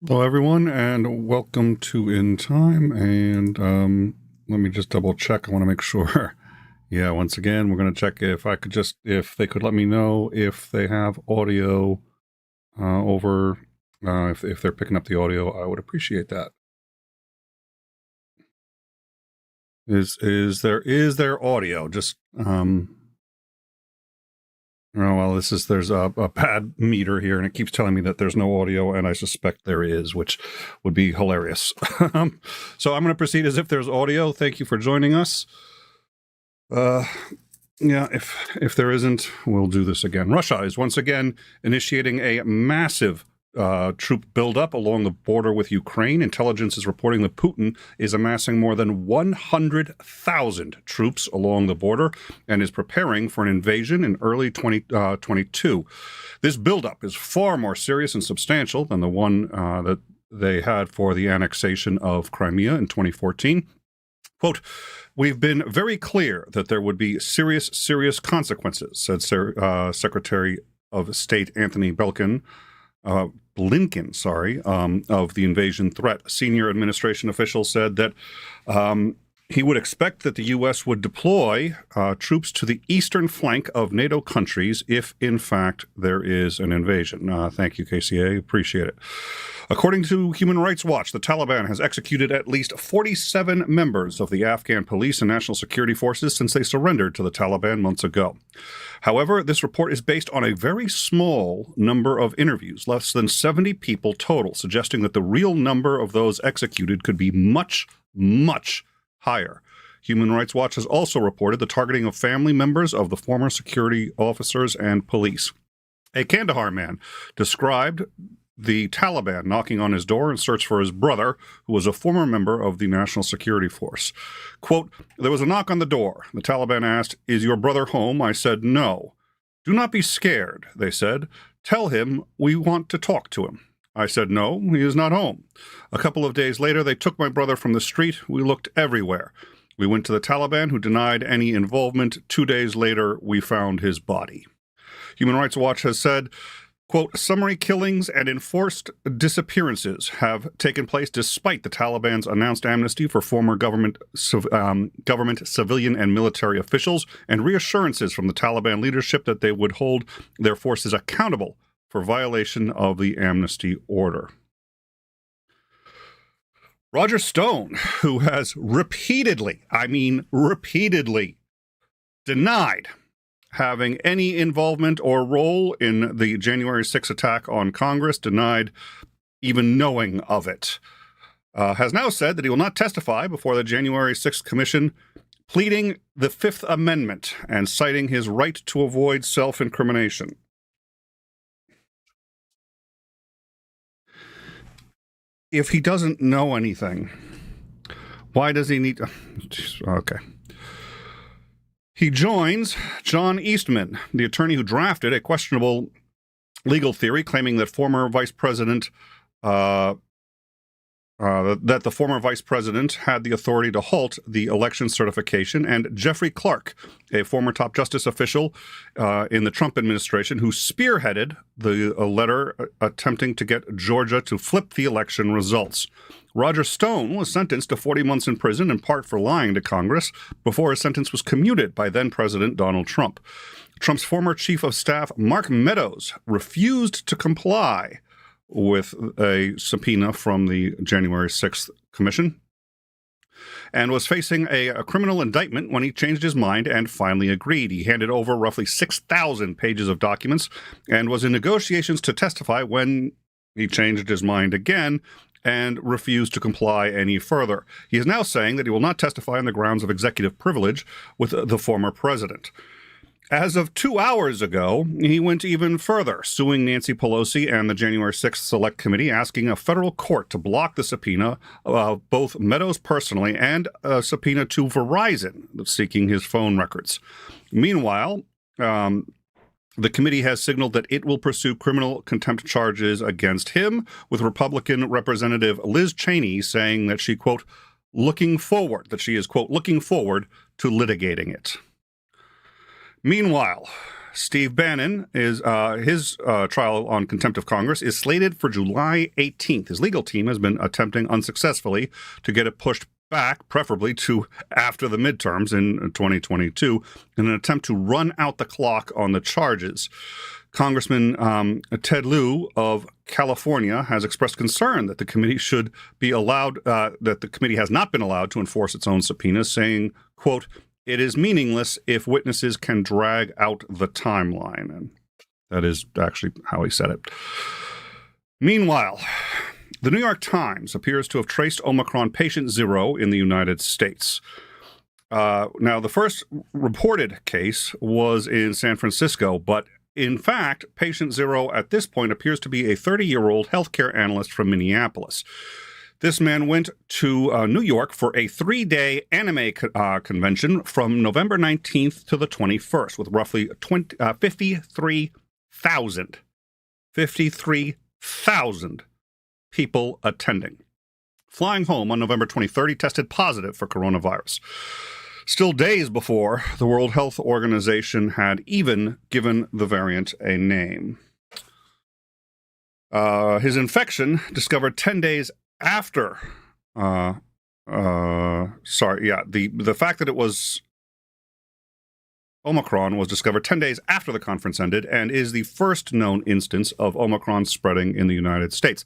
Hello, everyone, and welcome to In Time. And let me just double check. I want to make sure. Yeah, once again, we're going to check if they could let me know if they have audio over. If they're picking up the audio, I would appreciate that. Is there audio? Just oh, well, there's a bad meter here, and it keeps telling me that there's no audio, and I suspect there is, which would be hilarious. So I'm going to proceed as if there's audio. Thank you for joining us. Yeah, if there isn't, we'll do this again. Russia is once again initiating a massive troop buildup along the border with Ukraine. Intelligence is reporting that Putin is amassing more than 100,000 troops along the border and is preparing for an invasion in early 2022. This buildup is far more serious and substantial than the one that they had for the annexation of Crimea in 2014. Quote, "We've been very clear that there would be serious consequences," said Secretary of State Anthony Blinken, of the invasion threat. A senior administration official said that he would expect that the U.S. would deploy troops to the eastern flank of NATO countries if, in fact, there is an invasion. Thank you, KCA. Appreciate it. According to Human Rights Watch, the Taliban has executed at least 47 members of the Afghan police and national security forces since they surrendered to the Taliban months ago. However, this report is based on a very small number of interviews, less than 70 people total, suggesting that the real number of those executed could be much, much higher. Human Rights Watch has also reported the targeting of family members of the former security officers and police. A Kandahar man described the Taliban knocking on his door in search for his brother, who was a former member of the National Security Force. Quote, "There was a knock on the door. The Taliban asked, 'Is your brother home?' I said, 'No.' 'Do not be scared,' they said. 'Tell him we want to talk to him.' I said, 'No, he is not home.' A couple of days later, they took my brother from the street. We looked everywhere. We went to the Taliban, who denied any involvement. 2 days later, we found his body." Human Rights Watch has said, quote, "Summary killings and enforced disappearances have taken place despite the Taliban's announced amnesty for former government, civilian, and military officials, and reassurances from the Taliban leadership that they would hold their forces accountable for violation of the amnesty order." Roger Stone, who has repeatedly denied having any involvement or role in the January 6th attack on Congress, denied even knowing of it, has now said that he will not testify before the January 6th Commission, pleading the Fifth Amendment and citing his right to avoid self-incrimination. If he doesn't know anything, why does he need to... Okay. He joins John Eastman, the attorney who drafted a questionable legal theory claiming that the former vice president had the authority to halt the election certification, and Jeffrey Clark, a former top justice official in the Trump administration, who spearheaded a letter attempting to get Georgia to flip the election results. Roger Stone was sentenced to 40 months in prison, in part for lying to Congress, before his sentence was commuted by then-President Donald Trump. Trump's former chief of staff, Mark Meadows, refused to comply with a subpoena from the January 6th Commission and was facing a criminal indictment when he changed his mind and finally agreed. He handed over roughly 6,000 pages of documents and was in negotiations to testify when he changed his mind again and refused to comply any further. He is now saying that he will not testify on the grounds of executive privilege with the former president. As of 2 hours ago, he went even further, suing Nancy Pelosi and the January 6th Select Committee, asking a federal court to block the subpoena of both Meadows personally and a subpoena to Verizon, seeking his phone records. Meanwhile, the committee has signaled that it will pursue criminal contempt charges against him, with Republican Representative Liz Cheney saying that she is, quote, looking forward to litigating it. Meanwhile, Steve Bannon is his trial on contempt of Congress is slated for July 18th. His legal team has been attempting unsuccessfully to get it pushed back, preferably to after the midterms in 2022, in an attempt to run out the clock on the charges. Congressman Ted Lieu of California has expressed concern that the committee should be allowed, that the committee has not been allowed to enforce its own subpoenas, saying, quote, "It is meaningless if witnesses can drag out the timeline." And that is actually how he said it. Meanwhile, the New York Times appears to have traced Omicron patient 0 in the United States. Now, the first reported case was in San Francisco, but in fact, patient 0 at this point appears to be a 30-year-old healthcare analyst from Minneapolis. This man went to New York for a 3-day anime convention from November 19th to the 21st, with roughly 53,000 people attending. Flying home on November 23rd, he tested positive for coronavirus. Still days before the World Health Organization had even given the variant a name. His infection, discovered 10 days after, the fact that it was Omicron was discovered 10 days after the conference ended and is the first known instance of Omicron spreading in the United States.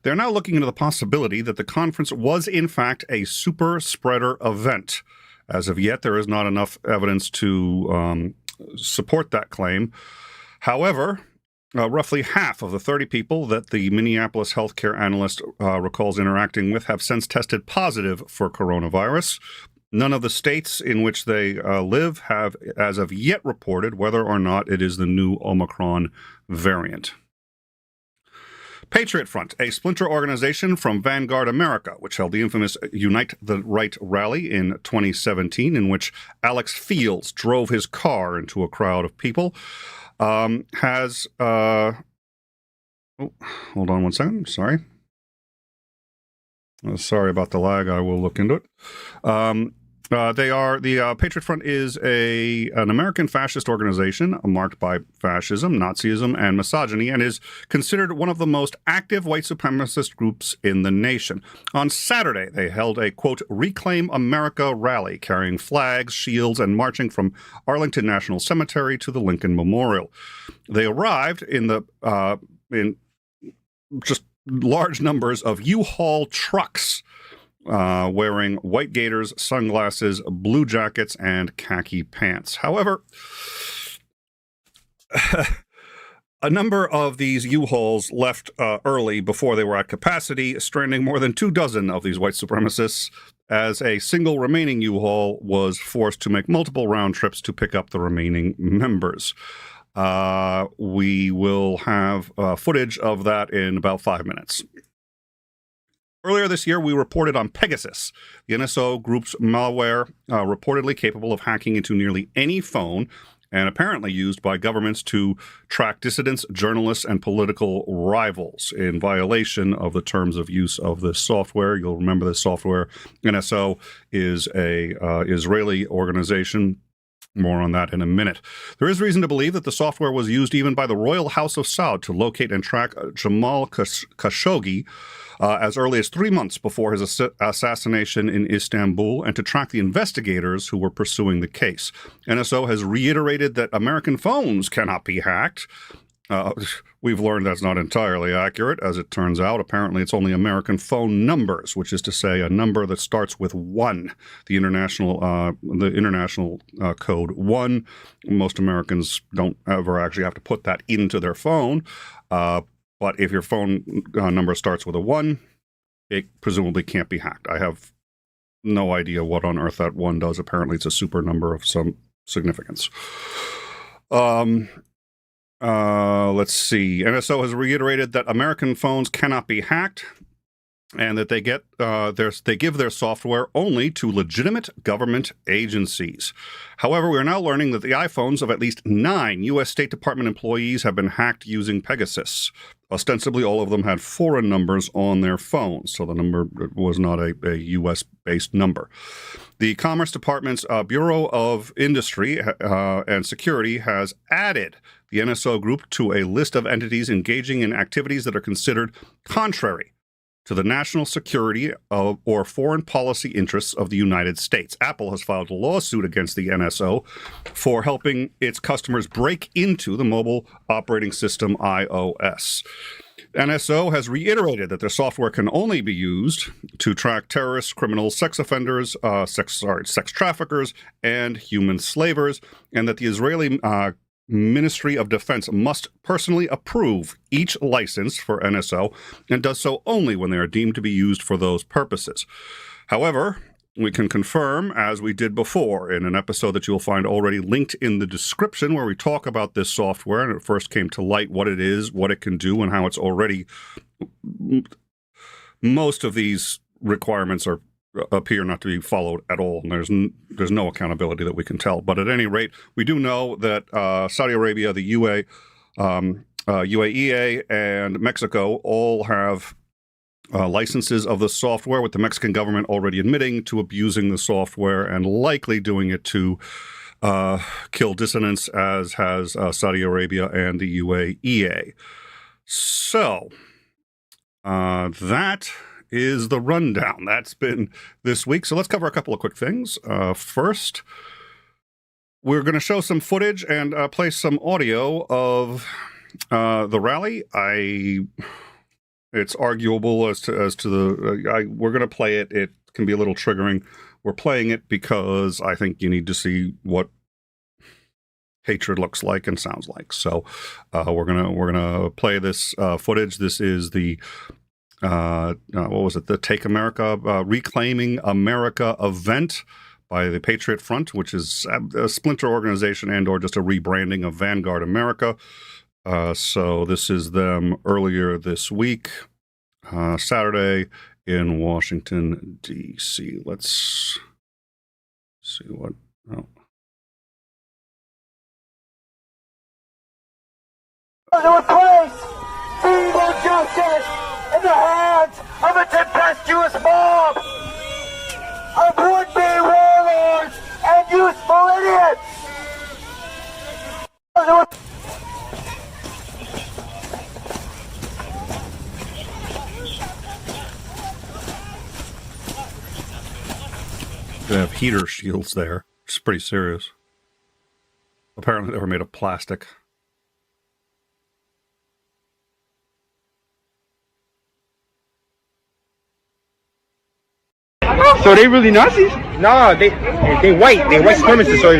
They're now looking into the possibility that the conference was in fact a super spreader event. As of yet, there is not enough evidence to support that claim. However, roughly half of the 30 people that the Minneapolis healthcare analyst recalls interacting with have since tested positive for coronavirus. None of the states in which they live have, as of yet, reported whether or not it is the new Omicron variant. Patriot Front, a splinter organization from Vanguard America, which held the infamous Unite the Right rally in 2017, in which Alex Fields drove his car into a crowd of people, has... hold on one second. Sorry. Sorry about the lag. I will look into it. The Patriot Front is an American fascist organization marked by fascism, Nazism, and misogyny, and is considered one of the most active white supremacist groups in the nation. On Saturday, they held a, quote, Reclaim America rally, carrying flags, shields, and marching from Arlington National Cemetery to the Lincoln Memorial. They arrived in just large numbers of U-Haul trucks, wearing white gaiters, sunglasses, blue jackets, and khaki pants. However, a number of these U-Hauls left early before they were at capacity, stranding more than 24 of these white supremacists, as a single remaining U-Haul was forced to make multiple round trips to pick up the remaining members. We will have footage of that in about 5 minutes. Earlier this year, we reported on Pegasus, the NSO group's malware reportedly capable of hacking into nearly any phone and apparently used by governments to track dissidents, journalists, and political rivals in violation of the terms of use of this software. You'll remember this software. NSO is a Israeli organization. More on that in a minute. There is reason to believe that the software was used even by the Royal House of Saud to locate and track Jamal Khashoggi as early as 3 months before his assassination in Istanbul, and to track the investigators who were pursuing the case. NSO has reiterated that American phones cannot be hacked. We've learned that's not entirely accurate, as it turns out. Apparently, it's only American phone numbers, which is to say a number that starts with 1, the international code 1. Most Americans don't ever actually have to put that into their phone. But if your phone number starts with a 1, it presumably can't be hacked. I have no idea what on earth that 1 does. Apparently, it's a super number of some significance. Let's see. NSO has reiterated that American phones cannot be hacked, and that they give their software only to legitimate government agencies. However, we are now learning that the iPhones of at least 9 U.S. State Department employees have been hacked using Pegasus. Ostensibly, all of them had foreign numbers on their phones, so the number was not a U.S.-based number. The Commerce Department's Bureau of Industry and Security has added the NSO group to a list of entities engaging in activities that are considered contrary to the national security or foreign policy interests of the United States. Apple has filed a lawsuit against the NSO for helping its customers break into the mobile operating system iOS. NSO has reiterated that their software can only be used to track terrorists, criminals, sex offenders, sex traffickers, and human slavers, and that the Israeli Ministry of Defense must personally approve each license for NSO and does so only when they are deemed to be used for those purposes. However, we can confirm, as we did before in an episode that you'll find already linked in the description where we talk about this software and it first came to light what it is, what it can do, and how it's already... Most of these requirements appear not to be followed at all, and there's no accountability that we can tell. But at any rate, we do know that Saudi Arabia, the UAE, and Mexico all have licenses of the software, with the Mexican government already admitting to abusing the software and likely doing it to kill dissidents, as has Saudi Arabia and the UAE. So that is the rundown. That's been this week. So let's cover a couple of quick things. First, we're going to show some footage and play some audio of the rally. It's arguable as to the. We're going to play it. It can be a little triggering. We're playing it because I think you need to see what hatred looks like and sounds like. So we're gonna play this footage. This is the. What was it? The Take America, Reclaiming America event by the Patriot Front, which is a splinter organization and or just a rebranding of Vanguard America. So this is them earlier this week, Saturday in Washington, D.C. Let's see what... Oh. To replace evil justice in the hands of a tempestuous mob of would-be warlords and useful idiots. They have heater shields there, which is pretty serious. Apparently they were made of plastic. So they really Nazis? No, they white. They white supremacists. So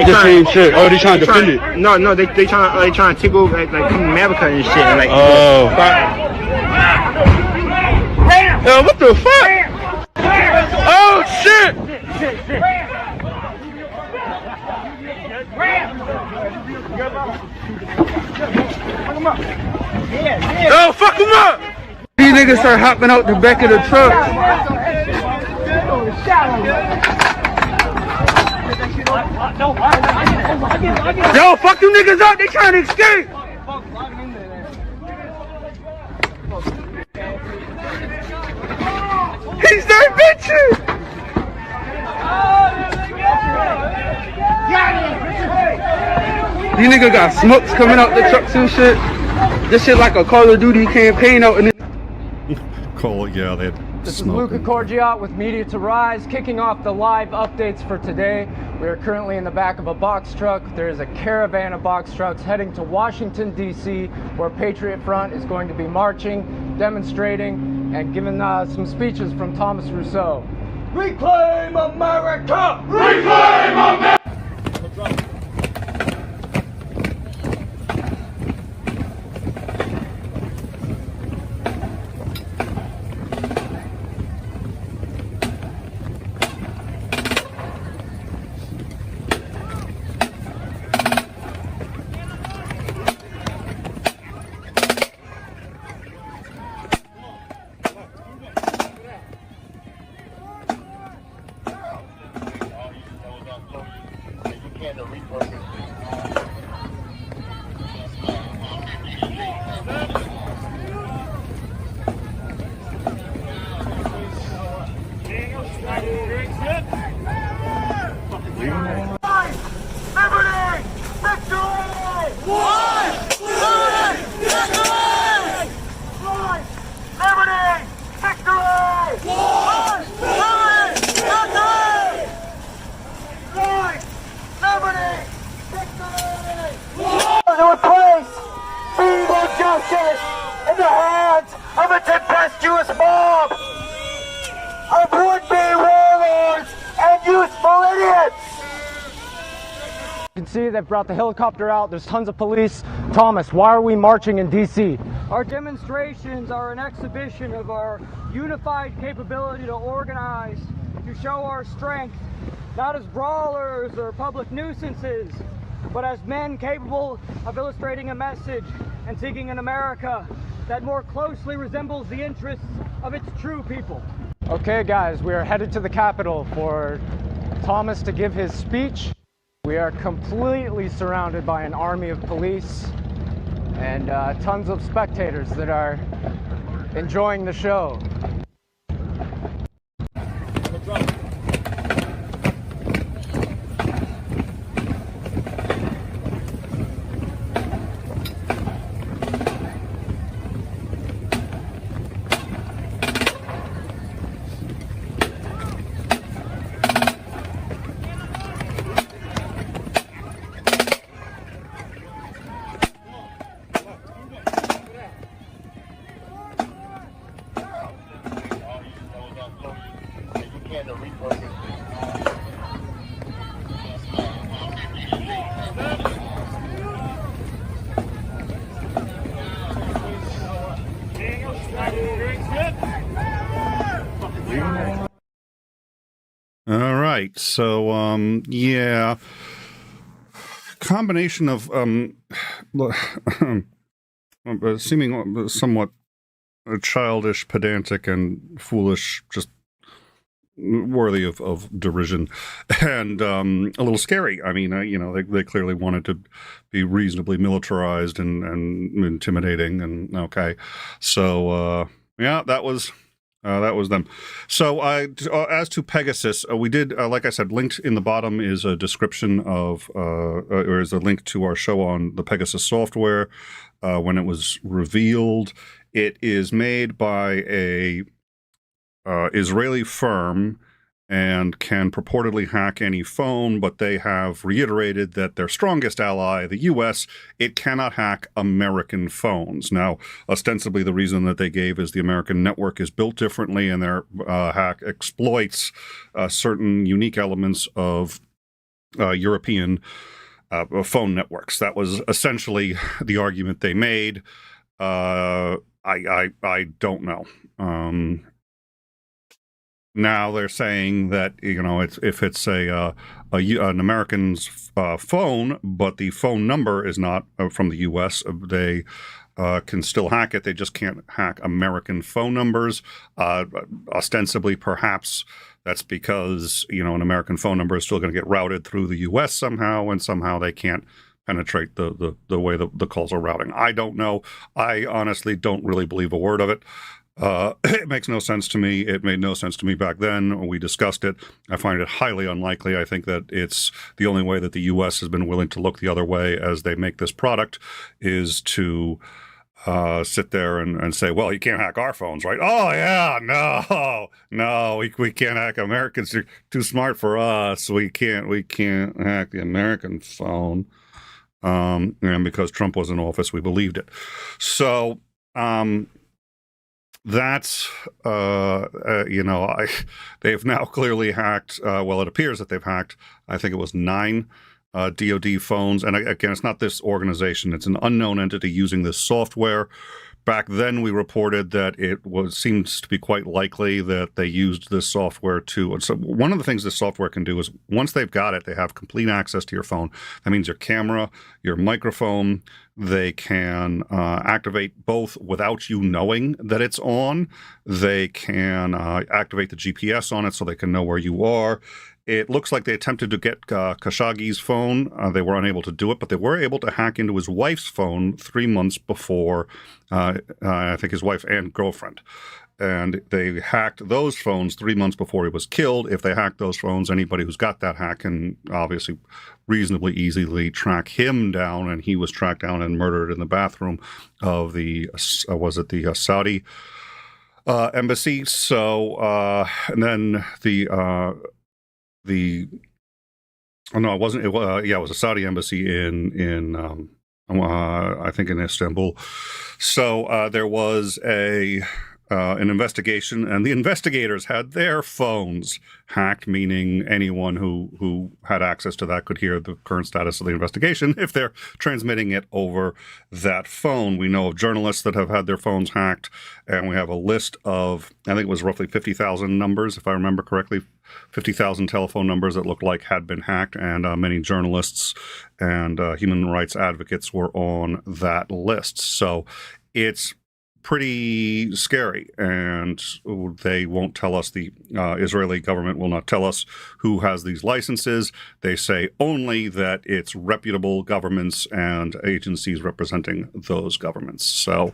The same shit. Oh, they trying to defend it. No, they trying to tickle like come to America and shit. And, like, oh. Yo, what the fuck? Oh shit! Yo, fuck him up! These niggas start hopping out the back of the truck. Yo, fuck them niggas up, they trying to escape! He's that bitches! These niggas got smokes coming out the trucks and shit. This shit like a Call of Duty campaign out in the... Yeah, they had This is Luca Corgiot with Media to Rise, kicking off the live updates for today. We are currently in the back of a box truck. There is a caravan of box trucks heading to Washington, D.C., where Patriot Front is going to be marching, demonstrating, and giving some speeches from Thomas Rousseau. Reclaim America! Reclaim America! to replace evil justice in the hands of a tempestuous mob of would-be warlords and useful idiots. You can see they've brought the helicopter out. There's tons of police. Thomas, why are we marching in D.C.? Our demonstrations are an exhibition of our unified capability to organize, to show our strength, not as brawlers or public nuisances, but as men capable of illustrating a message and seeking an America that more closely resembles the interests of its true people. Okay, guys, we are headed to the Capitol for Thomas to give his speech. We are completely surrounded by an army of police and tons of spectators that are enjoying the show. All right. So, yeah, combination of seeming somewhat childish, pedantic, and foolish, just worthy of derision, and a little scary. I mean, they clearly wanted to be reasonably militarized and intimidating, and okay. So, yeah, that was them. So, as to Pegasus, we did, like I said, linked in the bottom is a description of, or is a link to our show on the Pegasus software. When it was revealed, it is made by a Israeli firm and can purportedly hack any phone, but they have reiterated that their strongest ally, the U.S., it cannot hack American phones. Now, ostensibly, the reason that they gave is the American network is built differently, and their hack exploits certain unique elements of European phone networks. That was essentially the argument they made. I don't know. Now they're saying that if it's an American's phone, but the phone number is not from the U.S., they can still hack it. They just can't hack American phone numbers. Ostensibly, perhaps that's because an American phone number is still going to get routed through the U.S. somehow, and somehow they can't penetrate the way the calls are routing. I don't know. I honestly don't really believe a word of it. It makes no sense to me. It made no sense to me back then. We discussed it. I find it highly unlikely. I think that it's the only way that the U.S. has been willing to look the other way as they make this product is to sit there and say, well, you can't hack our phones, right? Oh, yeah, no, we can't hack Americans. They're too smart for us. We can't hack the American phone. And because Trump was in office, we believed it. So, that's, they've now clearly hacked, it appears that they've hacked, I think it was 9 DoD phones. And again, it's not this organization. It's an unknown entity using this software. Back then, we reported that seems to be quite likely that they used this software to. So one of the things this software can do is once they've got it, they have complete access to your phone. That means your camera, your microphone. They can activate both without you knowing that it's on. They can activate the GPS on it so they can know where you are. It looks like they attempted to get Khashoggi's phone. They were unable to do it, but they were able to hack into his wife's phone 3 months before, I think his wife and girlfriend. And they hacked those phones 3 months before he was killed. If they hacked those phones, anybody who's got that hack can obviously reasonably easily track him down. And he was tracked down and murdered in the bathroom of the Saudi embassy. So, and then it was a Saudi embassy in I think in Istanbul. So there was an investigation, and the investigators had their phones hacked, meaning anyone who had access to that could hear the current status of the investigation if they're transmitting it over that phone. We know of journalists that have had their phones hacked, and we have a list of, I think it was roughly 50,000 numbers, if I remember correctly, 50,000 telephone numbers that looked like had been hacked, and many journalists and human rights advocates were on that list. So it's pretty scary, and they won't tell us, the Israeli government will not tell us who has these licenses. They say only that it's reputable governments and agencies representing those governments. So,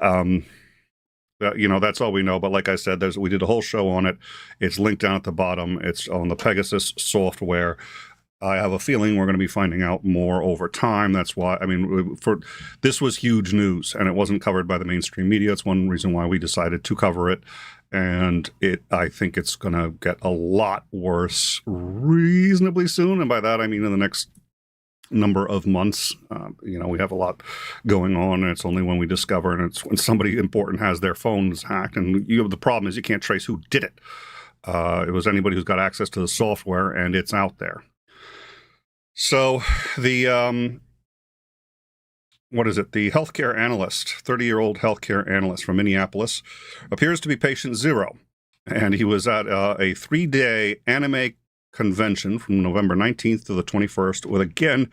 that's all we know. But like I said, we did a whole show on it. It's linked down at the bottom. It's on the Pegasus software. I have a feeling we're going to be finding out more over time. That's why, this was huge news, and it wasn't covered by the mainstream media. It's one reason why we decided to cover it. And I think it's going to get a lot worse reasonably soon. And by that, I mean in the next number of months. We have a lot going on, and it's only when we discover, and it's when somebody important has their phones hacked. And the problem is you can't trace who did it. It was anybody who's got access to the software, and it's out there. So the healthcare analyst, 30-year-old healthcare analyst from Minneapolis, appears to be patient zero. And he was at a 3-day anime convention from November 19th to the 21st with, again,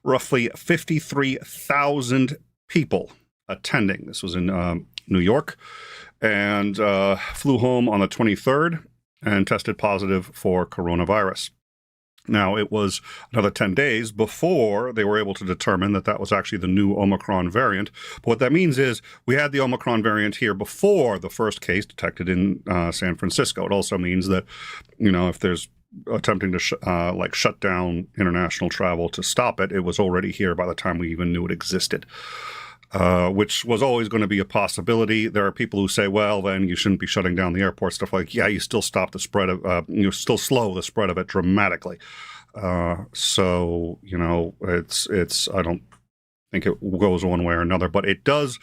roughly 53,000 people attending. This was in New York, and flew home on the 23rd and tested positive for coronavirus. Now, it was another 10 days before they were able to determine that was actually the new Omicron variant. But what that means is we had the Omicron variant here before the first case detected in San Francisco. It also means that, if there's attempting to shut down international travel to stop it, it was already here by the time we even knew it existed. Which was always going to be a possibility. There are people who say, well, then you shouldn't be shutting down the airport, stuff like, yeah, you still stop the spread of, you still slow the spread of it dramatically. So, it's, I don't think it goes one way or another, but it does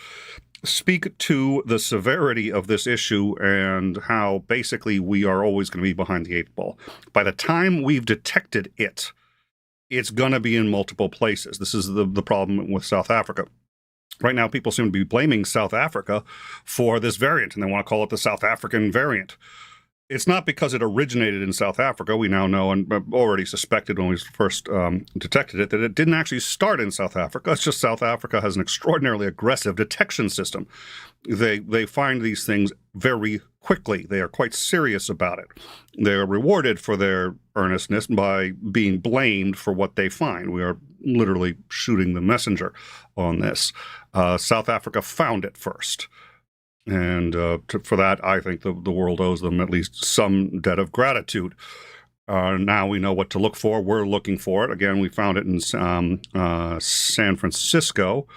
speak to the severity of this issue and how basically we are always going to be behind the 8 ball. By the time we've detected it, it's going to be in multiple places. This is the problem with South Africa. Right now, people seem to be blaming South Africa for this variant, and they want to call it the South African variant. It's not because it originated in South Africa. We now know, and already suspected when we first detected it, that it didn't actually start in South Africa. It's just South Africa has an extraordinarily aggressive detection system. They find these things very quickly. They are quite serious about it. They are rewarded for their earnestness by being blamed for what they find. We are literally shooting the messenger on this. South Africa found it first. And for that, I think the world owes them at least some debt of gratitude. Now we know what to look for. We're looking for it. Again, we found it in San Francisco.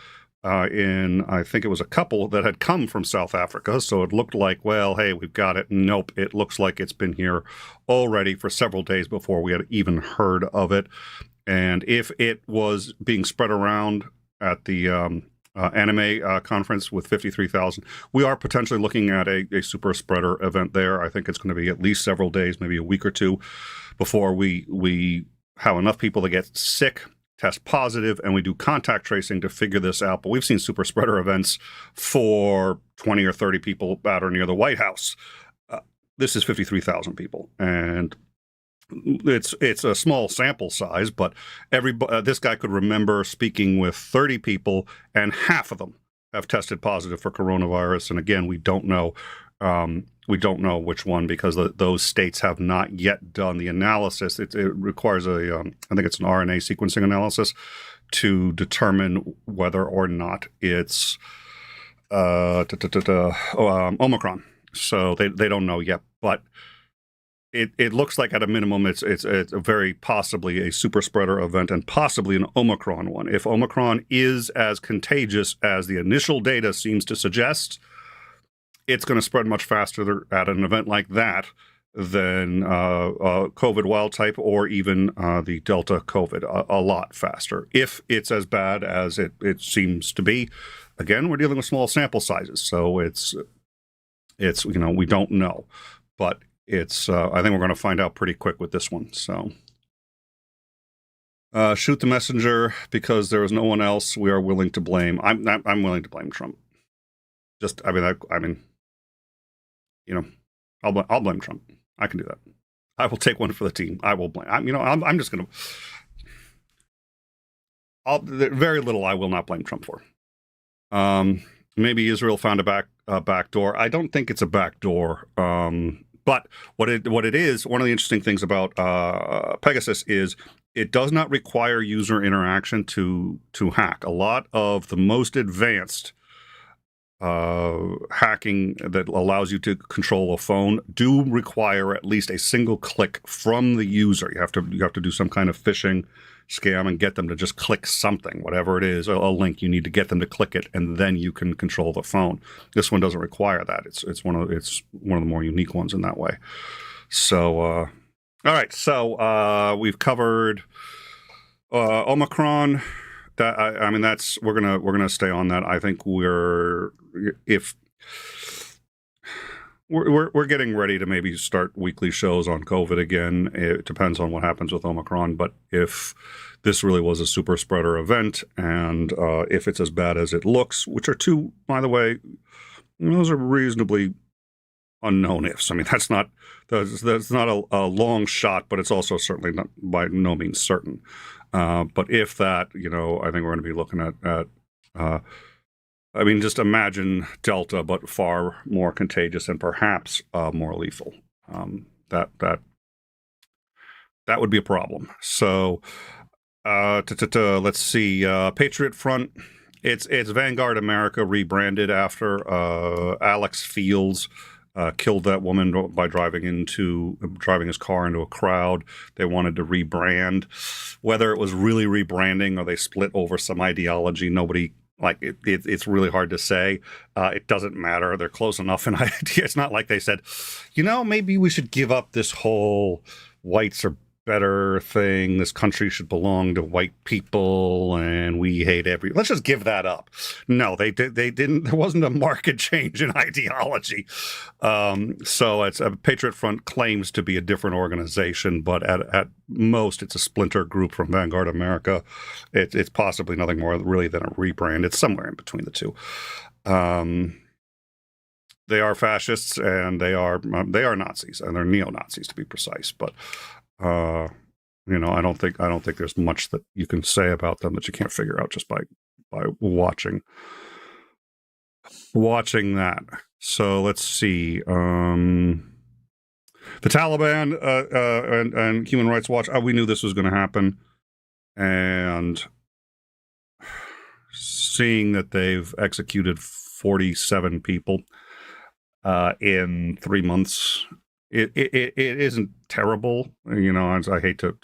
I think it was a couple that had come from South Africa. So it looked like, well, hey, we've got it. Nope. It looks like it's been here already for several days before we had even heard of it. And if it was being spread around at the anime conference with 53,000, we are potentially looking at a super spreader event there. I think it's going to be at least several days, maybe a week or two, before we have enough people to get sick, test positive, and we do contact tracing to figure this out. But we've seen super spreader events for 20 or 30 people at or near the White House. This is 53,000 people, and it's a small sample size, but this guy could remember speaking with 30 people, and half of them have tested positive for coronavirus. And again, we don't know which one, because those states have not yet done the analysis. It requires I think it's an RNA sequencing analysis to determine whether or not it's Omicron. So they don't know yet, but it looks like at a minimum it's very possibly a super spreader event, and possibly an Omicron one. If Omicron is as contagious as the initial data seems to suggest, it's going to spread much faster at an event like that than COVID wild type or even the Delta COVID a lot faster. If it's as bad as it seems to be, again, we're dealing with small sample sizes, so it's we don't know, but it's I think we're going to find out pretty quick with this one. So shoot the messenger because there is no one else we are willing to blame. I'm willing to blame Trump. I'll blame Trump. I can do that. I will take one for the team. I will blame. I'm just going to. Very little I will not blame Trump for. Maybe Israel found a back door. I don't think it's a back door. But what it is, one of the interesting things about Pegasus is it does not require user interaction to hack. A lot of the most advanced hacking that allows you to control a phone do require at least a single click from the user. You have to do some kind of phishing scam and get them to just click something, whatever it is, a link. You need to get them to click it, and then you can control the phone. This one doesn't require that. It's one of the more unique ones in that way. So, all right. So we've covered Omicron. That we're gonna stay on that. I think we're getting ready to maybe start weekly shows on COVID again. It depends on what happens with Omicron, but if this really was a super spreader event, and if it's as bad as it looks, which are two, by the way, those are reasonably unknown ifs. I mean, that's not a long shot, but it's also certainly not by no means certain. But if that, I think we're going to be looking at just imagine Delta, but far more contagious and perhaps more lethal. That would be a problem. So let's see. Patriot Front. It's Vanguard America rebranded after Alex Fields killed that woman by driving his car into a crowd. They wanted to rebrand. Whether it was really rebranding or they split over some ideology, nobody. It's really hard to say. It doesn't matter. They're close enough in idea. It's not like they said, maybe we should give up this whole whites are better thing. This country should belong to white people, and we hate let's just give that up. No, they didn't. There wasn't a market change in ideology. So it's Patriot Front claims to be a different organization, but at most it's a splinter group from Vanguard America. It's possibly nothing more really than a rebrand. It's somewhere in between the two. They are fascists, and they are Nazis, and they're neo-Nazis to be precise, but. I don't think there's much that you can say about them that you can't figure out just by watching that. So let's see. The Taliban and Human Rights Watch. We knew this was going to happen, and seeing that they've executed 47 people in 3 months. It isn't terrible, I hate to,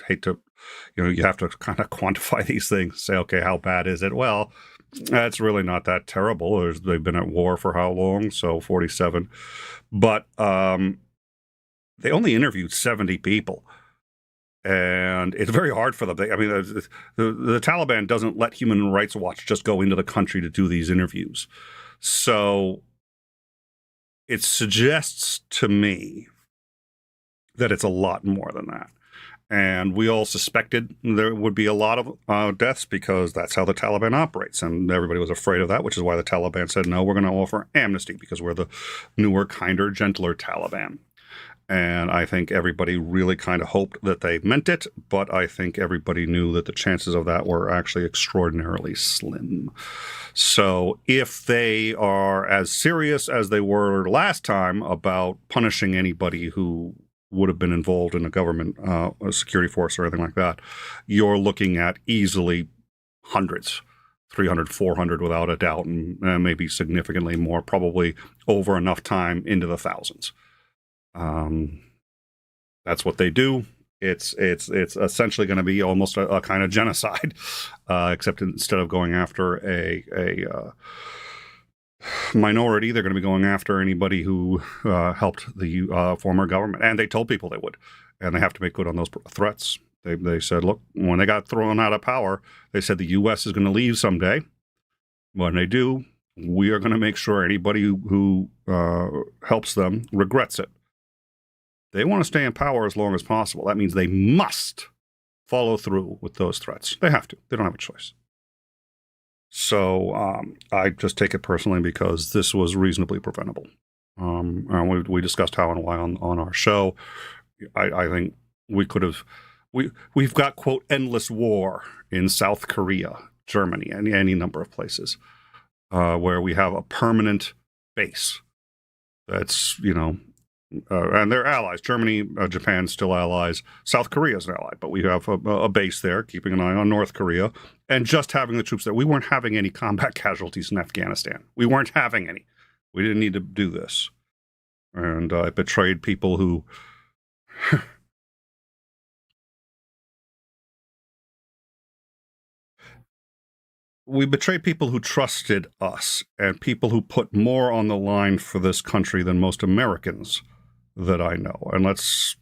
you have to kind of quantify these things, say, okay, how bad is it? Well, that's really not that terrible. They've been at war for how long? So 47. But they only interviewed 70 people. And it's very hard for them. The Taliban doesn't let Human Rights Watch just go into the country to do these interviews. So it suggests to me that it's a lot more than that. And we all suspected there would be a lot of deaths because that's how the Taliban operates. And everybody was afraid of that, which is why the Taliban said, no, we're going to offer amnesty because we're the newer, kinder, gentler Taliban. And I think everybody really kind of hoped that they meant it, but I think everybody knew that the chances of that were actually extraordinarily slim. So if they are as serious as they were last time about punishing anybody who would have been involved in a government a security force or anything like that, you're looking at easily hundreds, 300, 400 without a doubt, and maybe significantly more, probably over enough time into the thousands. That's what they do. It's essentially going to be almost a kind of genocide, except instead of going after minority. They're going to be going after anybody who helped the former government. And they told people they would. And they have to make good on those threats. They said, look, when they got thrown out of power, they said the U.S. is going to leave someday. When they do, we are going to make sure anybody who helps them regrets it. They want to stay in power as long as possible. That means they must follow through with those threats. They have to. They don't have a choice. So I just take it personally because this was reasonably preventable. And we discussed how and why on our show. I think we could have. We've got, quote, endless war in South Korea, Germany, and any number of places where we have a permanent base. That's, and they're allies. Germany, Japan, still allies. South Korea is an ally, but we have a base there, keeping an eye on North Korea, and just having the troops there. We weren't having any combat casualties in Afghanistan. We weren't having any. We didn't need to do this. And it betrayed people who... We betrayed people who trusted us and people who put more on the line for this country than most Americans that I know. And let's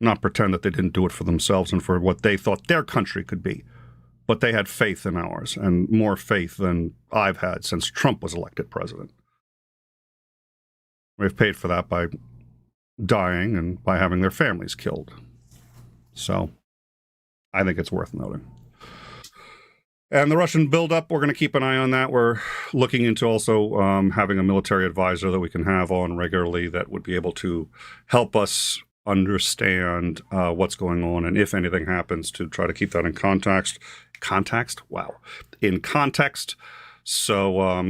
not pretend that they didn't do it for themselves and for what they thought their country could be. But they had faith in ours, and more faith than I've had since Trump was elected president. We've paid for that by dying and by having their families killed. So I think it's worth noting. And the Russian buildup, we're going to keep an eye on that. We're looking into also having a military advisor that we can have on regularly that would be able to help us understand what's going on, and if anything happens, to try to keep that in context. In context. So,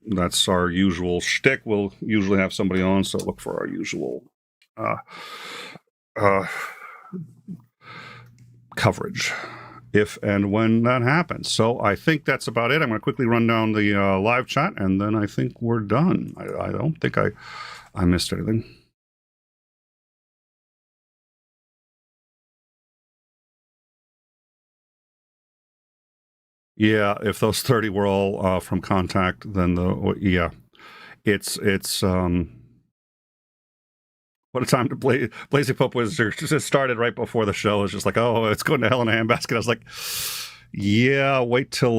that's our usual shtick. We'll usually have somebody on, so look for our usual coverage if and when that happens. So I think that's about it. I'm going to quickly run down the live chat, and then I think we're done. I don't think I missed anything. Yeah, if those 30 were all from contact, then it's what a time to play. Blazing Pope was just started right before the show. It's just like, oh, it's going to hell in a handbasket. I was like, yeah, wait till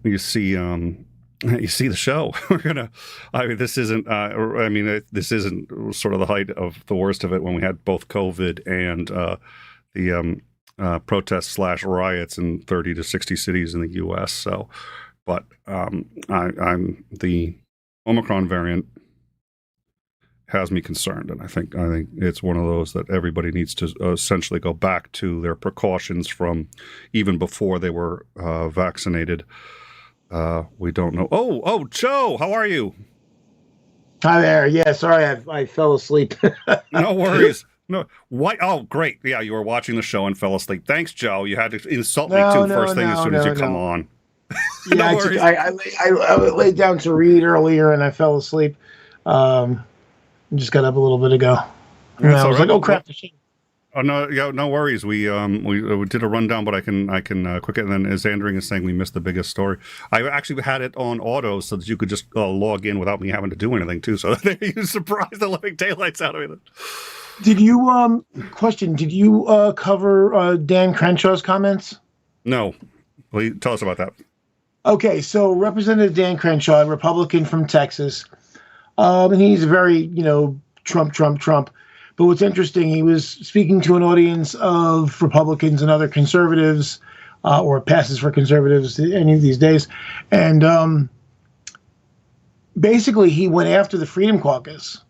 you see the show. This isn't sort of the height of the worst of it when we had both COVID and the protests / riots in 30 to 60 cities in the U.S. So, but I'm the Omicron variant has me concerned, and I think it's one of those that everybody needs to essentially go back to their precautions from even before they were vaccinated. We don't know. Oh, Joe, how are you? Hi there. Yeah, sorry, I fell asleep. No worries. No, why? Oh, great. Yeah, you were watching the show and fell asleep. Thanks, Joe. You had to insult me first thing as soon as you come on. Yeah, I laid down to read earlier and I fell asleep. Just got up a little bit ago. And I was like, oh crap. Oh no, yeah, no worries. We did a rundown, but I can quick it. And then as Andring is saying, we missed the biggest story. I actually had it on auto so that you could just log in without me having to do anything too. So you surprised the living daylights out of me. Did you Did you cover Dan Crenshaw's comments? No. Well, tell us about that. Okay, so Representative Dan Crenshaw, a Republican from Texas, and he's very, Trump. But what's interesting, he was speaking to an audience of Republicans and other conservatives, or passes for conservatives any of these days, and basically he went after the Freedom Caucus.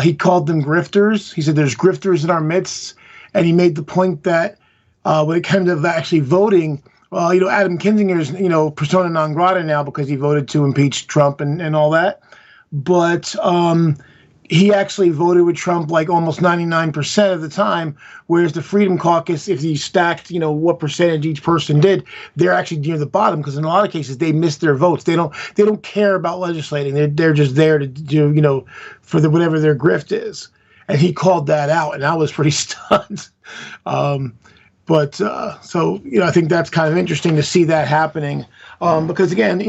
He called them grifters. He said there's grifters in our midst, and he made the point that when it came to actually voting, Adam Kinzinger's, persona non grata now because he voted to impeach Trump and all that. But he actually voted with Trump like almost 99% of the time, whereas the Freedom Caucus, if you stacked, what percentage each person did, they're actually near the bottom because in a lot of cases they miss their votes. They don't care about legislating. They're just there to do, for whatever their grift is. And he called that out, and I was pretty stunned. But so, I think that's kind of interesting to see that happening. Because again,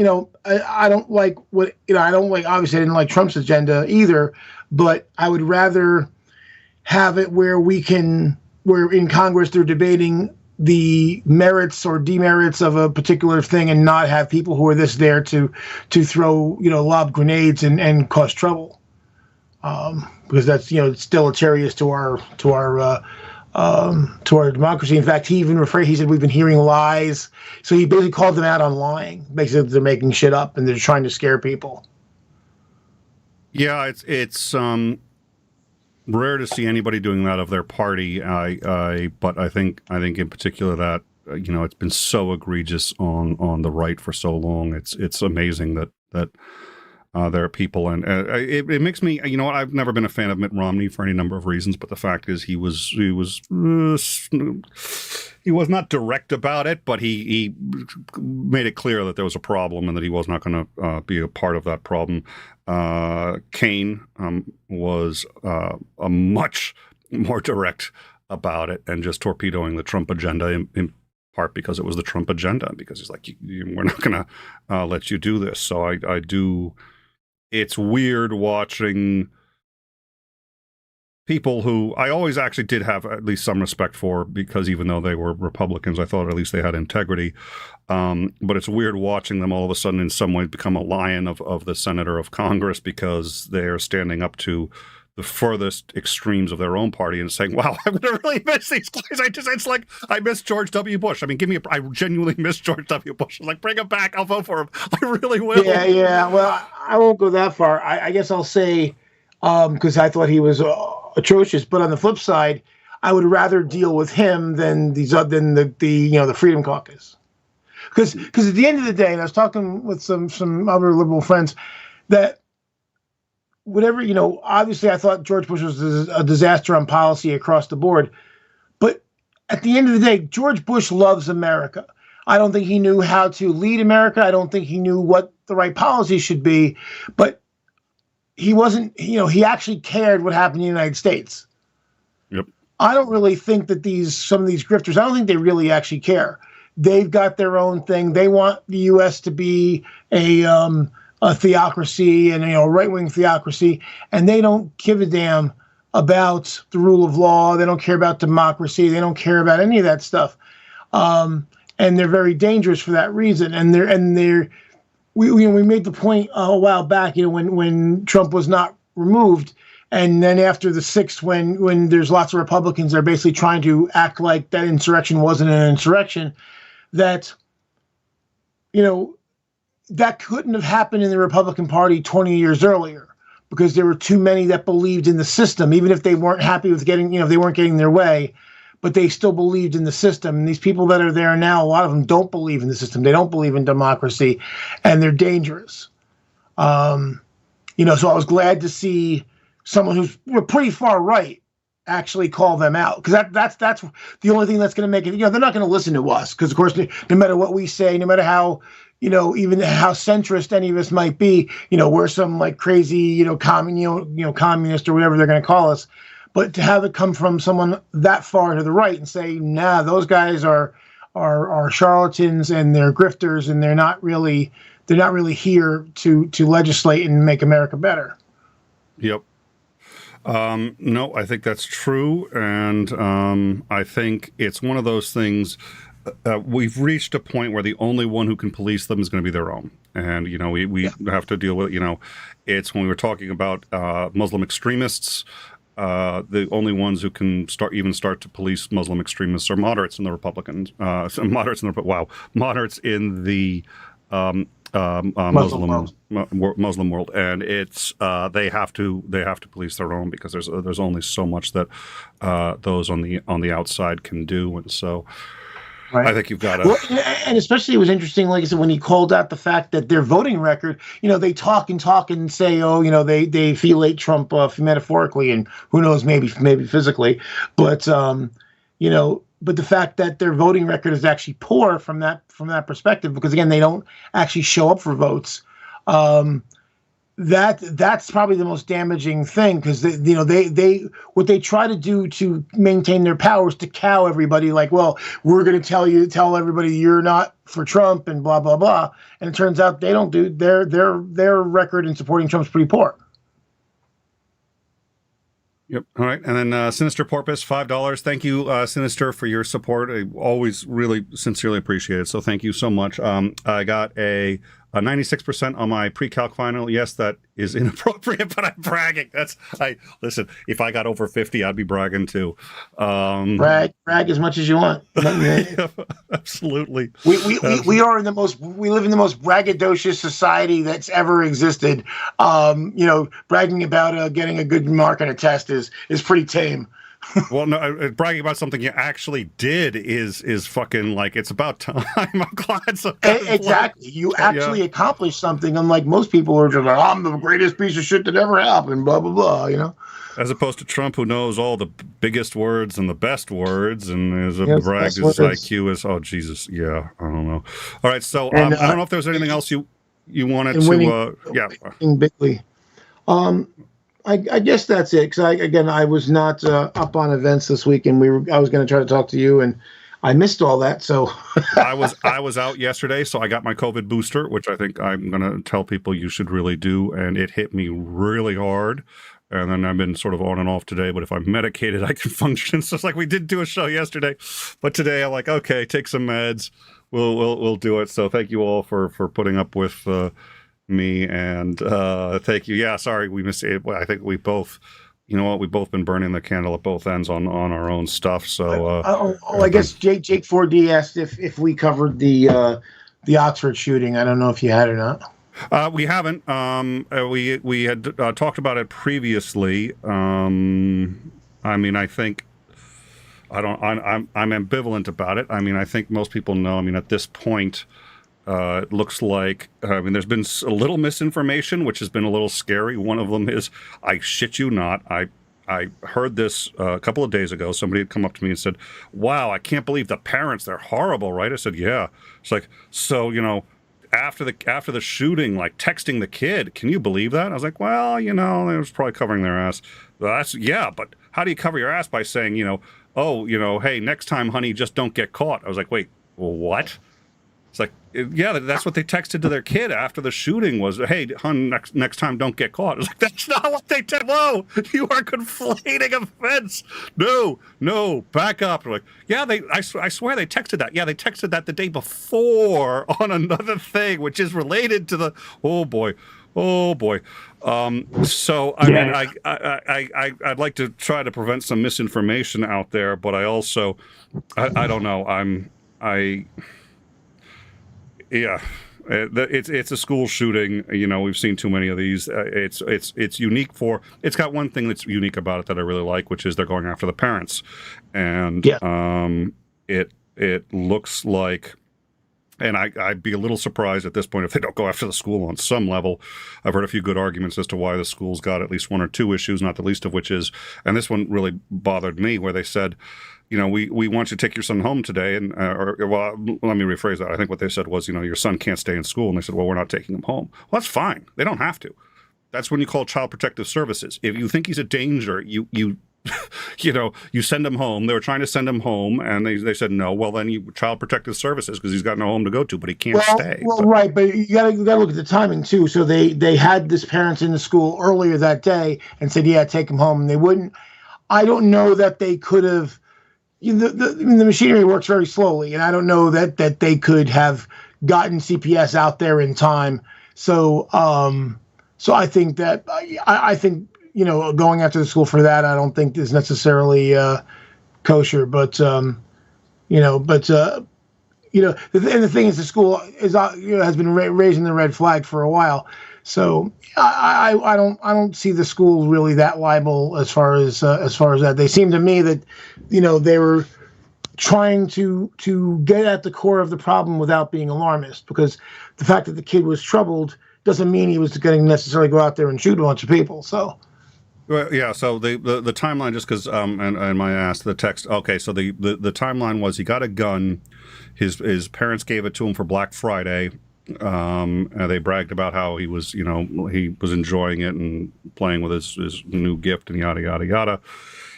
I don't like obviously I didn't like Trump's agenda either, but I would rather have it where where in Congress they're debating the merits or demerits of a particular thing and not have people who are there to throw, lob grenades and cause trouble. Because that's, it's deleterious to our democracy. In fact, he said we've been hearing lies. So he basically called them out on lying. Basically, they're making shit up and they're trying to scare people. Yeah, it's rare to see anybody doing that of their party. But I think in particular that it's been so egregious on the right for so long. It's amazing that there are people, and it makes me, I've never been a fan of Mitt Romney for any number of reasons, but the fact is he was not direct about it, but he made it clear that there was a problem and that he was not going to be a part of that problem. Kane was a much more direct about it and just torpedoing the Trump agenda in part because it was the Trump agenda, because he's like, we're not going to let you do this. So I do. It's weird watching people who I always actually did have at least some respect for, because even though they were Republicans, I thought at least they had integrity. But it's weird watching them all of a sudden in some ways become a lion of the senator of Congress, because they're standing up to the furthest extremes of their own party and saying, wow, I'm going to really miss these guys. It's like, I miss George W. Bush. I mean, I genuinely miss George W. Bush. I'm like, bring him back. I'll vote for him. I really will. Yeah. Well, I won't go that far. I guess I'll say, because I thought he was atrocious, but on the flip side, I would rather deal with him than the Freedom Caucus. Because at the end of the day, and I was talking with some other liberal friends, that whatever, obviously I thought George Bush was a disaster on policy across the board. But at the end of the day, George Bush loves America. I don't think he knew how to lead America. I don't think he knew what the right policy should be. But he wasn't, he actually cared what happened in the United States. Yep. I don't really think that some of these grifters, I don't think they really actually care. They've got their own thing. They want the U.S. to be a theocracy and a right-wing theocracy, and they don't give a damn about the rule of law. They don't care about democracy. They don't care about any of that stuff, and they're very dangerous for that reason. We made the point a while back, when Trump was not removed, and then after the 6th, when there's lots of Republicans that are basically trying to act like that insurrection wasn't an insurrection, that that couldn't have happened in the Republican Party 20 years earlier, because there were too many that believed in the system, even if they weren't happy with getting, they weren't getting their way, but they still believed in the system. And these people that are there now, a lot of them don't believe in the system. They don't believe in democracy, and they're dangerous. So I was glad to see someone who's pretty far right actually call them out, because that's the only thing that's going to make it. They're not going to listen to us, because of course, no matter what we say, no matter how even how centrist any of us might be, we're some like crazy, communist or whatever they're going to call us. But to have it come from someone that far to the right and say, nah, those guys are charlatans and they're grifters and they're not really here to legislate and make America better. Yep. No, I think that's true. And I think it's one of those things. We've reached a point where the only one who can police them is going to be their own. And, we have to deal with, it's when we were talking about Muslim extremists, the only ones who can start to police Muslim extremists are moderates in the Republicans, moderates in the Muslim world, and it's they have to police their own, because there's only so much that those on the outside can do, and so. Right. I think you've got to. Well, and especially it was interesting, like I said, when he called out the fact that their voting record, they talk and say, they felate Trump metaphorically, and who knows, maybe physically, but but the fact that their voting record is actually poor from that perspective, because again, they don't actually show up for votes. that's probably the most damaging thing, because they what they try to do to maintain their power is to cow everybody, like, well, we're going to tell everybody you're not for Trump and blah blah blah, and it turns out they don't do their record in supporting Trump's pretty poor. Yep. All right. And then Sinister Porpoise, $5. Thank you, Sinister, for your support. I always really sincerely appreciate it. So thank you so much. I got a 96% on my pre-calc final. Yes, that is inappropriate, but I'm bragging. Listen, if I got over 50, I'd be bragging too. Brag as much as you want. Yeah, absolutely. We live in the most braggadocious society that's ever existed. Bragging about getting a good mark on a test is pretty tame. Well, no, bragging about something you actually did is fucking like, it's about time. I'm glad. Exactly. You actually accomplished something, unlike most people who are just like, I'm the greatest piece of shit that ever happened, blah, blah, blah, As opposed to Trump, who knows all the biggest words and the best words, and is bragged his IQ is, oh, Jesus. Yeah, I don't know. All right, so I don't know if there's anything else you wanted to, winning bigly. I guess that's it, because I was not up on events this week, and I was going to try to talk to you, and I missed all that. So I was out yesterday, so I got my COVID booster, which I think I'm going to tell people you should really do, and it hit me really hard. And then I've been sort of on and off today, but if I'm medicated, I can function. So it's like we did do a show yesterday, but today I'm like, okay, take some meds, we'll do it. So thank you all for putting up with me, and thank you. Yeah, sorry we missed it. I think we both, we've both been burning the candle at both ends on our own stuff. So I guess Jake 4D asked if we covered the Oxford shooting. I don't know if you had or not. We haven't. We had talked about it previously. I mean, I think I'm ambivalent about it. I mean, I think most people know. I mean, at this point, it looks like, there's been a little misinformation, which has been a little scary. One of them is, I shit you not, I heard this a couple of days ago. Somebody had come up to me and said, wow, I can't believe the parents, they're horrible, right? I said, yeah. It's like, so, after the shooting, like texting the kid, can you believe that? I was like, well, they was probably covering their ass. But how do you cover your ass by saying, hey, next time, honey, just don't get caught? I was like, wait, what? It's like, yeah, that's what they texted to their kid after the shooting was, hey, hon, next time don't get caught. I was like, that's not what they did. Whoa, you are conflating events. No, back up. They're like, yeah, I swear they texted that. Yeah, they texted that the day before on another thing, which is related to the, oh boy. So, I mean, I'd like to try to prevent some misinformation out there, but I also, I don't know, yeah, it's a school shooting. We've seen too many of these. It's unique it's got one thing that's unique about it that I really like, which is they're going after the parents, and it looks like, and I'd be a little surprised at this point if they don't go after the school on some level. I've heard a few good arguments as to why the school's got at least one or two issues, not the least of which is, and this one really bothered me, where they said, we want you to take your son home today. And, let me rephrase that. I think what they said was, your son can't stay in school. And they said, well, we're not taking him home. Well, that's fine. They don't have to. That's when you call Child Protective Services. If you think he's a danger, you send him home. They were trying to send him home, and they said no. Well, then Child Protective Services, because he's got no home to go to, but he can't stay. Well, right, but you gotta look at the timing too. So they had this parents in the school earlier that day and said, yeah, take him home, and they wouldn't. I don't know that they could have. The machinery works very slowly, and I don't know that they could have gotten CPS out there in time. So I think that I think going after the school for that, I don't think is necessarily kosher. But the thing is, the school has been raising the red flag for a while. So I don't see the school really that liable as far as that. They seem to me that they were trying to get at the core of the problem without being alarmist, because the fact that the kid was troubled doesn't mean he was going to necessarily go out there and shoot a bunch of people. So. Well, yeah. So the timeline, just because and my ass the text. Okay, so the timeline was he got a gun. His parents gave it to him for Black Friday. They bragged about how he was enjoying it and playing with his new gift and yada, yada, yada.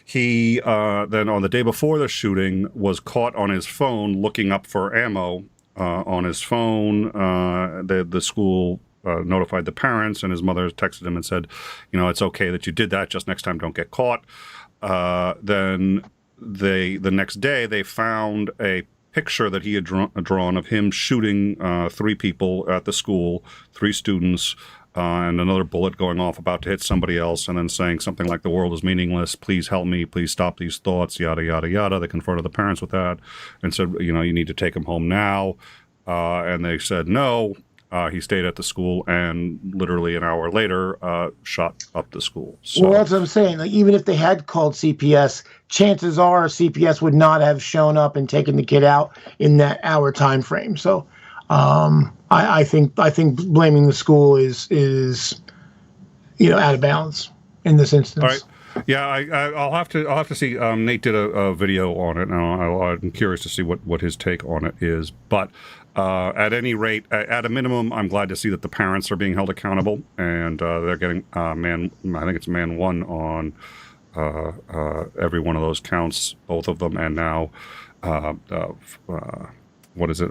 He then on the day before the shooting was caught on his phone looking up for ammo on his phone. The school notified the parents, and his mother texted him and said, it's okay that you did that. Just next time, don't get caught. Then the next day they found a picture that he had drawn of him shooting 3 people at the school, 3 students, and another bullet going off about to hit somebody else, and then saying something like, the world is meaningless, please help me, please stop these thoughts, yada, yada, yada. They confronted the parents with that and said, you need to take him home now. And they said no. He stayed at the school and literally an hour later shot up the school. So, well, that's what I'm saying. Like, even if they had called CPS, chances are CPS would not have shown up and taken the kid out in that hour time frame. So I think blaming the school is out of bounds in this instance. All right. Yeah, I'll have to see. Nate did a video on it, and I'm curious to see what his take on it is. But at any rate, at a minimum, I'm glad to see that the parents are being held accountable, and they're getting I think it's man 1 on every one of those counts, both of them, and now what is it?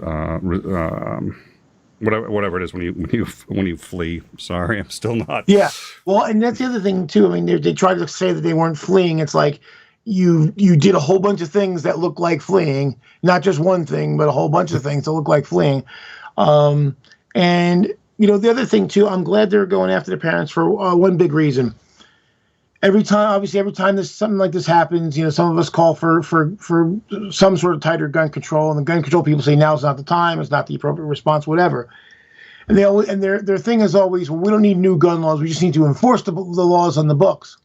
Whatever it is when you flee. Sorry, I'm still not. Yeah, well, and that's the other thing too. I mean, they tried to say that they weren't fleeing. It's like you did a whole bunch of things that look like fleeing, not just one thing, but a whole bunch of things that look like fleeing. And the other thing too, I'm glad they're going after the parents for one big reason. Every time something like this happens, some of us call for some sort of tighter gun control, and the gun control people say now's not the time, it's not the appropriate response, whatever. And their thing is always, well, we don't need new gun laws, we just need to enforce the laws on the books.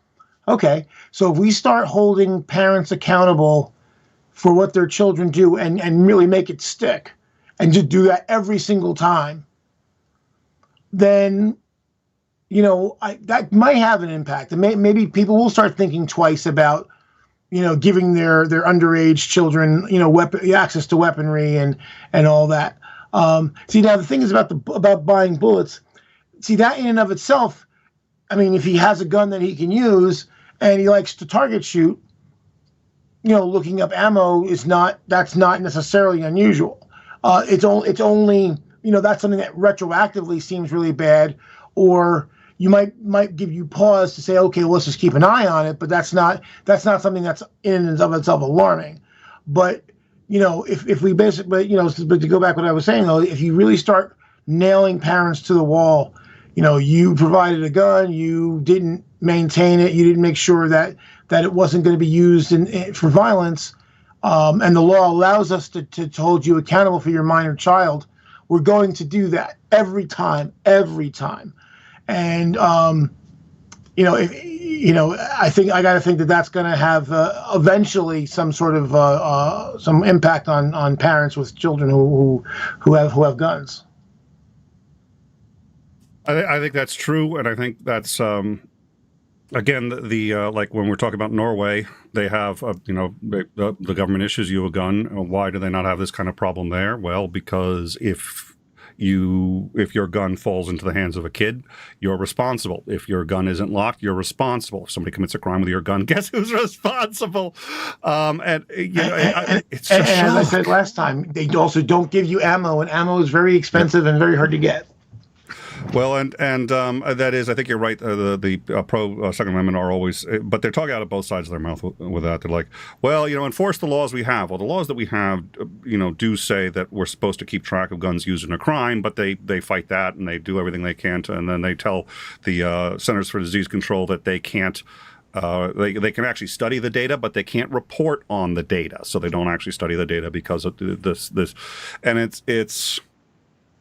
Okay, so if we start holding parents accountable for what their children do and really make it stick, and just do that every single time, then that might have an impact. And maybe people will start thinking twice about, giving their underage children, access to weaponry and all that. See, now the thing is about buying bullets. See, that in and of itself, I mean, if he has a gun that he can use and he likes to target shoot, looking up ammo that's not necessarily unusual. It's only that's something that retroactively seems really bad, or you might give you pause to say, okay, well, let's just keep an eye on it, but that's not something that's in and of itself alarming. But if we basically, but to go back to what I was saying though, if you really start nailing parents to the wall, you provided a gun, you didn't maintain it, you didn't make sure that it wasn't going to be used for violence, and the law allows us to hold you accountable for your minor child, we're going to do that every time. And I think I got to think that that's going to have eventually some sort of some impact on parents with children who have guns. I think that's true, and I think that's again the like when we're talking about Norway, they have the government issues you a gun. Why do they not have this kind of problem there? Well, because if your gun falls into the hands of a kid, you're responsible. If your gun isn't locked, you're responsible. If somebody commits a crime with your gun, guess who's responsible? It's just as I said last time, they also don't give you ammo, and ammo is very expensive and very hard to get. Well, and that is, I think you're right. The pro Second Amendment are always, but they're talking out of both sides of their mouth with that. They're like, well, enforce the laws we have. Well, the laws that we have, do say that we're supposed to keep track of guns used in a crime, but they fight that and they do everything they can to, and then they tell the Centers for Disease Control that they can't. They can actually study the data, but they can't report on the data. So they don't actually study the data because of this, and it's.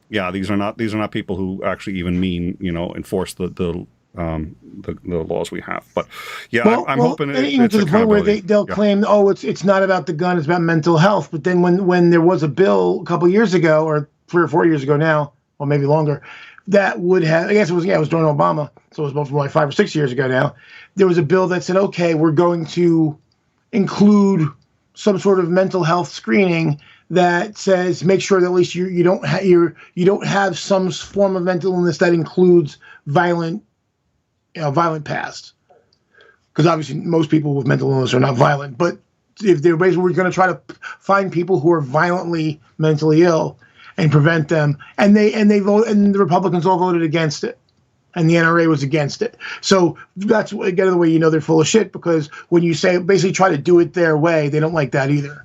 Yeah, these are not people who actually even mean enforce the laws we have. But yeah, I'm hoping even to the point where they'll claim, it's not about the gun, it's about mental health. But then when there was a bill a couple years ago, or 3 or 4 years ago now, or maybe longer, that would have, I guess it was during Obama, so it was both like 5 or 6 years ago now. There was a bill that said, okay, we're going to include some sort of mental health screening that says make sure that at least you don't have some form of mental illness that includes violent past. Because obviously most people with mental illness are not violent, but if they're basically, we're going to try to find people who are violently mentally ill and prevent them, and they vote, and the Republicans all voted against it, and the NRA was against it. So that's again the way you know they're full of shit, because when you say basically try to do it their way, they don't like that either.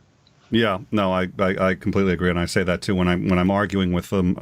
Yeah, no, I completely agree, and I say that too when I'm arguing with them.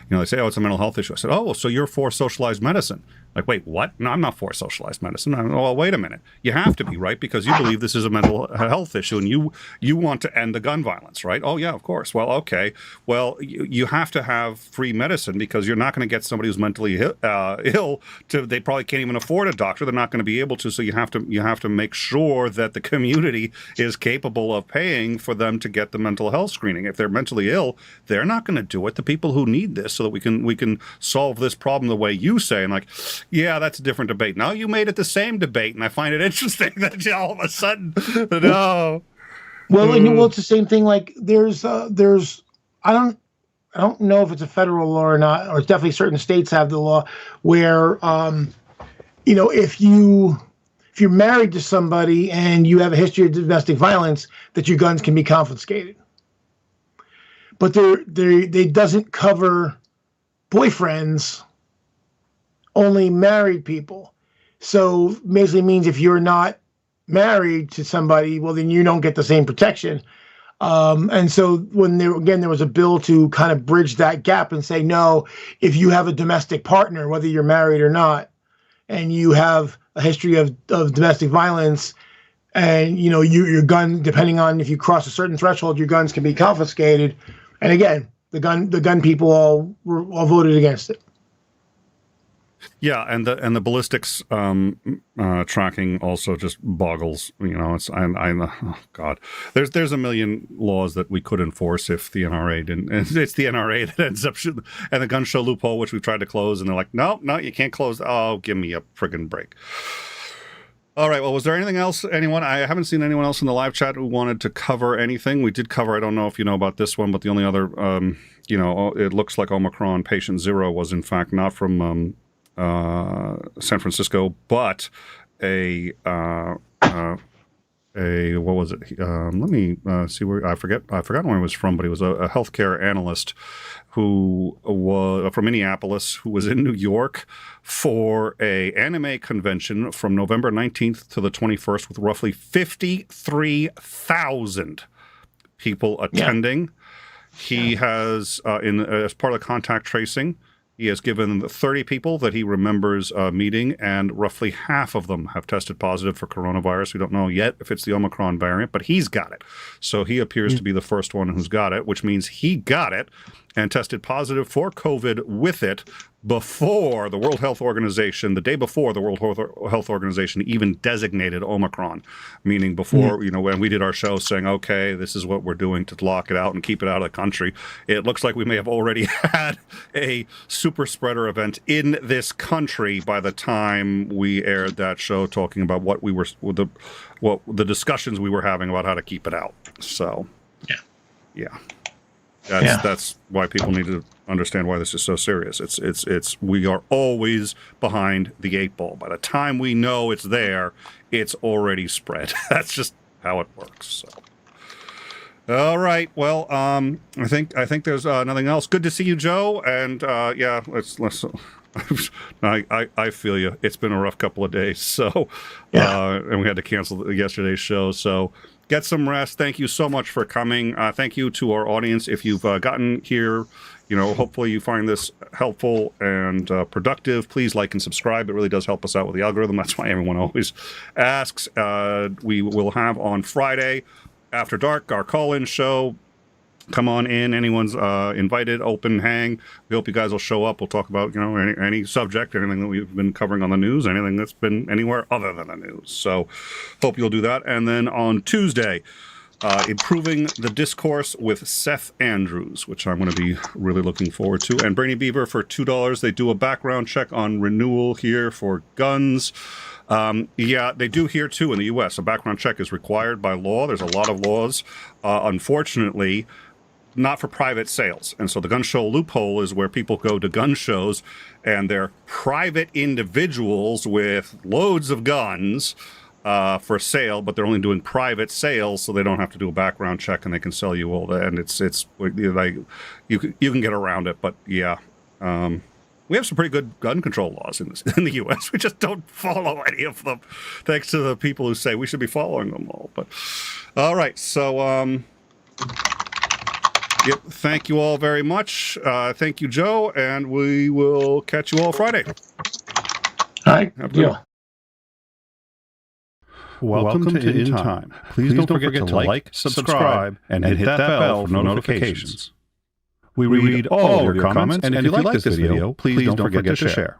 They say, "Oh, it's a mental health issue." I said, "Oh, so you're for socialized medicine?" Like, wait, what? No, I'm not for socialized medicine. Well, wait a minute. You have to be, right? Because you believe this is a mental health issue, and you want to end the gun violence, right? Oh, yeah, of course. Well, okay. Well, you have to have free medicine because you're not going to get somebody who's mentally ill. They probably can't even afford a doctor. They're not going to be able to. So you have to make sure that the community is capable of paying for them to get the mental health screening. If they're mentally ill, they're not going to do it. The people who need this, so that we can solve this problem the way you say, and like. Yeah, that's a different debate. No, you made it the same debate, and I find it interesting that all of a sudden, no. Well, it's the same thing. Like there's I don't know if it's a federal law or not, or it's definitely certain states have the law where, if you're married to somebody and you have a history of domestic violence, that your guns can be confiscated. But they doesn't cover boyfriends. Only married people. So basically means if you're not married to somebody, well, then you don't get the same protection. And so when there was a bill to kind of bridge that gap and say, no, if you have a domestic partner, whether you're married or not, and you have a history of domestic violence, and your gun, depending on if you cross a certain threshold, your guns can be confiscated. And again, the gun people all voted against it. Yeah, and the ballistics tracking also just boggles. Oh God, there's a million laws that we could enforce if the NRA didn't. And it's the NRA that ends up shooting, and the gun show loophole, which we've tried to close, and they're like, no, you can't close. Oh, give me a friggin' break. All right. Well, was there anything else? I haven't seen anyone else in the live chat who wanted to cover anything. We did cover. I don't know if you know about this one, but the only other, it looks like Omicron patient 0 was in fact not from. San Francisco, but what was it? Let me see where I forgot where he was from, but he was a healthcare analyst who was from Minneapolis, who was in New York for a anime convention from November 19th to the 21st with roughly 53,000 people attending. Yeah. He has, as part of the contact tracing, he has given 30 people that he remembers meeting, and roughly half of them have tested positive for coronavirus. We don't know yet if it's the Omicron variant, but he's got it. So he appears to be the first one who's got it, which means he got it and tested positive for COVID with it before the World Health Organization, the day before the World Health Organization even designated Omicron, meaning before, when we did our show saying, okay, this is what we're doing to lock it out and keep it out of the country. It looks like we may have already had a super spreader event in this country by the time we aired that show, talking about what the discussions we were having about how to keep it out. So, yeah. That's why people need to understand why this is so serious. It's we are always behind the 8 ball. By the time we know it's there, it's already spread. That's just how it works. So. All right. Well, I think there's nothing else. Good to see you, Joe. And let's I feel you. It's been a rough couple of days. So, and we had to cancel yesterday's show. So. Get some rest. Thank you so much for coming. Thank you to our audience. If you've gotten here, hopefully you find this helpful and productive. Please like and subscribe. It really does help us out with the algorithm. That's why everyone always asks. We will have on Friday after dark our call-in show. Come on in. Anyone's invited. Open hang. We hope you guys will show up. We'll talk about any subject, anything that we've been covering on the news, anything that's been anywhere other than the news. So, hope you'll do that. And then on Tuesday, improving the discourse with Seth Andrews, which I'm going to be really looking forward to. And Brainy Beaver for $2. They do a background check on renewal here for guns. They do here too in the U.S. A background check is required by law. There's a lot of laws. Unfortunately, not for private sales. And so the gun show loophole is where people go to gun shows and they're private individuals with loads of guns for sale, but they're only doing private sales, so they don't have to do a background check and they can sell you all that. And it's like you can get around it, but yeah. We have some pretty good gun control laws in the U.S. We just don't follow any of them, thanks to the people who say we should be following them all. But all right, so yep, thank you all very much. Thank you, Joe, and we will catch you all Friday. All right. Yeah. Welcome to In Time. Please don't forget to like, subscribe, and hit that bell for notifications. We read all your comments, and if you like this video, please don't forget to share.